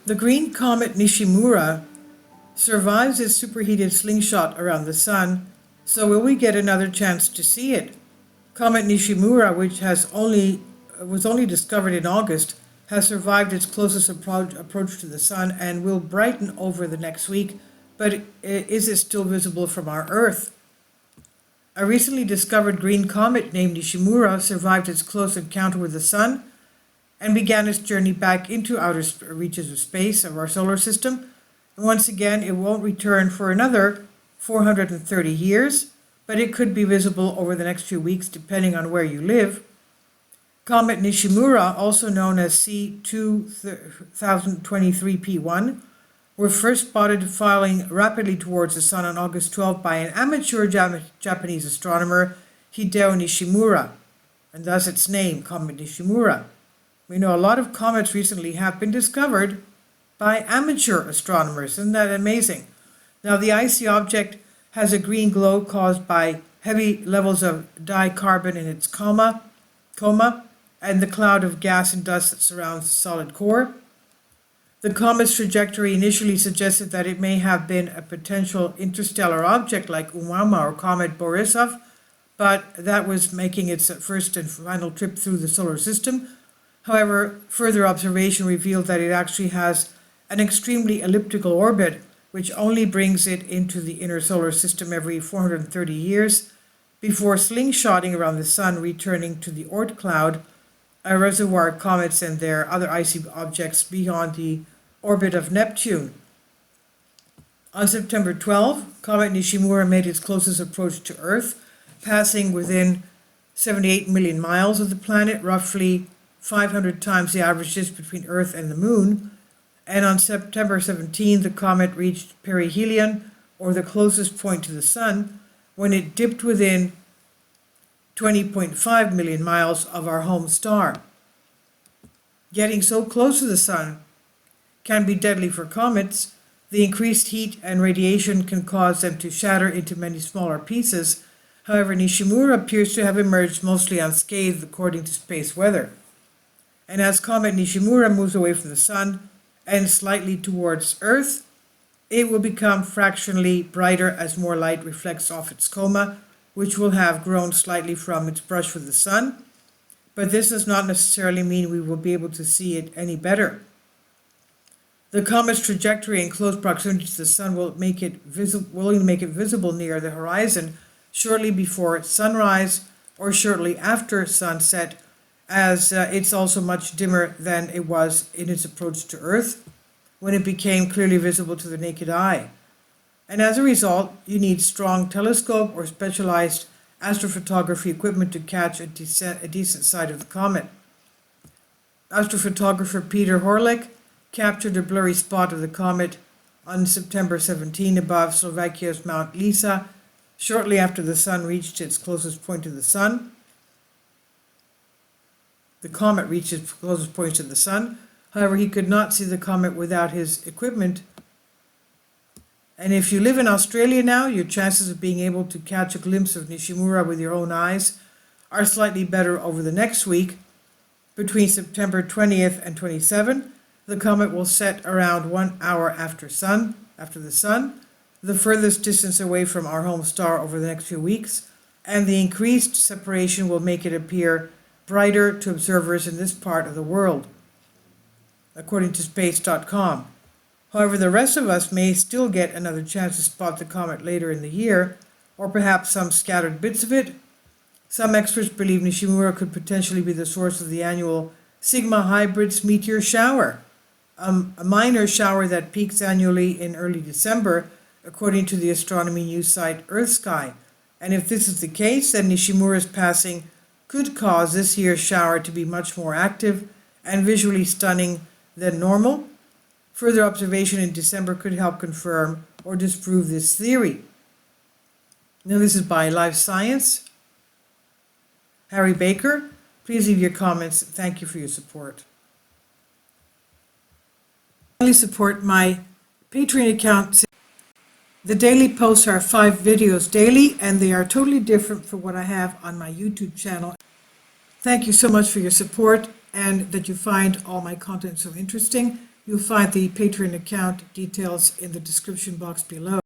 The green comet Nishimura survives its superheated slingshot around the sun, so will we get another chance to see it? Comet Nishimura, which was only discovered in August, has survived its closest approach to the sun and will brighten over the next week, but is it still visible from our Earth? A recently discovered green comet named Nishimura survived its close encounter with the sun and began its journey back into outer reaches of space of our solar system. And once again, it won't return for another 430 years, but it could be visible over the next few weeks depending on where you live. Comet Nishimura, also known as C2023P1, were first spotted filing rapidly towards the sun on August 12 by an amateur Japanese astronomer, Hideo Nishimura, and thus its name, Comet Nishimura. We know a lot of comets recently have been discovered by amateur astronomers. Isn't that amazing? Now, the icy object has a green glow caused by heavy levels of dicarbon in its coma, and the cloud of gas and dust that surrounds the solid core. The comet's trajectory initially suggested that it may have been a potential interstellar object like Umama or Comet Borisov, but that was making its first and final trip through the solar system. However, further observation revealed that it actually has an extremely elliptical orbit, which only brings it into the inner solar system every 430 years, before slingshotting around the sun, returning to the Oort cloud, a reservoir of comets and their other icy objects beyond the orbit of Neptune. On September 12, Comet Nishimura made its closest approach to Earth, passing within 78 million miles of the planet, roughly 500 times the average distance between Earth and the Moon. And on September 17, the comet reached perihelion, or the closest point to the sun, when it dipped within 20.5 million miles of our home star. Getting so close to the sun can be deadly for comets. The increased heat and radiation can cause them to shatter into many smaller pieces. However, Nishimura appears to have emerged mostly unscathed according to space weather. And as Comet Nishimura moves away from the sun and slightly towards Earth, it will become fractionally brighter as more light reflects off its coma, which will have grown slightly from its brush with the sun. But this does not necessarily mean we will be able to see it any better. The comet's trajectory in close proximity to the sun will only make it visible near the horizon shortly before sunrise or shortly after sunset, as it's also much dimmer than it was in its approach to Earth, when it became clearly visible to the naked eye. And as a result, you need strong telescope or specialized astrophotography equipment to catch a decent sight of the comet. Astrophotographer Peter Horlick captured a blurry spot of the comet on September 17 above Slovakia's Mount Lisa, shortly after the sun reached its closest point to the sun. The comet reached its closest point to the sun. However, he could not see the comet without his equipment. And if you live in Australia now, your chances of being able to catch a glimpse of Nishimura with your own eyes are slightly better over the next week. Between September 20th and 27th, the comet will set around 1 hour after the sun, the furthest distance away from our home star over the next few weeks, and the increased separation will make it appear brighter to observers in this part of the world, according to space.com. However, the rest of us may still get another chance to spot the comet later in the year, or perhaps some scattered bits of it. Some experts believe Nishimura could potentially be the source of the annual Sigma Hybrids meteor shower, a minor shower that peaks annually in early December, according to the astronomy news site EarthSky. And if this is the case, then Nishimura's passing could cause this year's shower to be much more active and visually stunning than normal. Further observation in December could help confirm or disprove this theory. Now, this is by Live Science. Harry Baker, please leave your comments. Thank you for your support. Please support my Patreon account. The daily posts are 5 videos daily, and they are totally different from what I have on my YouTube channel. Thank you so much for your support and that you find all my content so interesting. You'll find the Patreon account details in the description box below.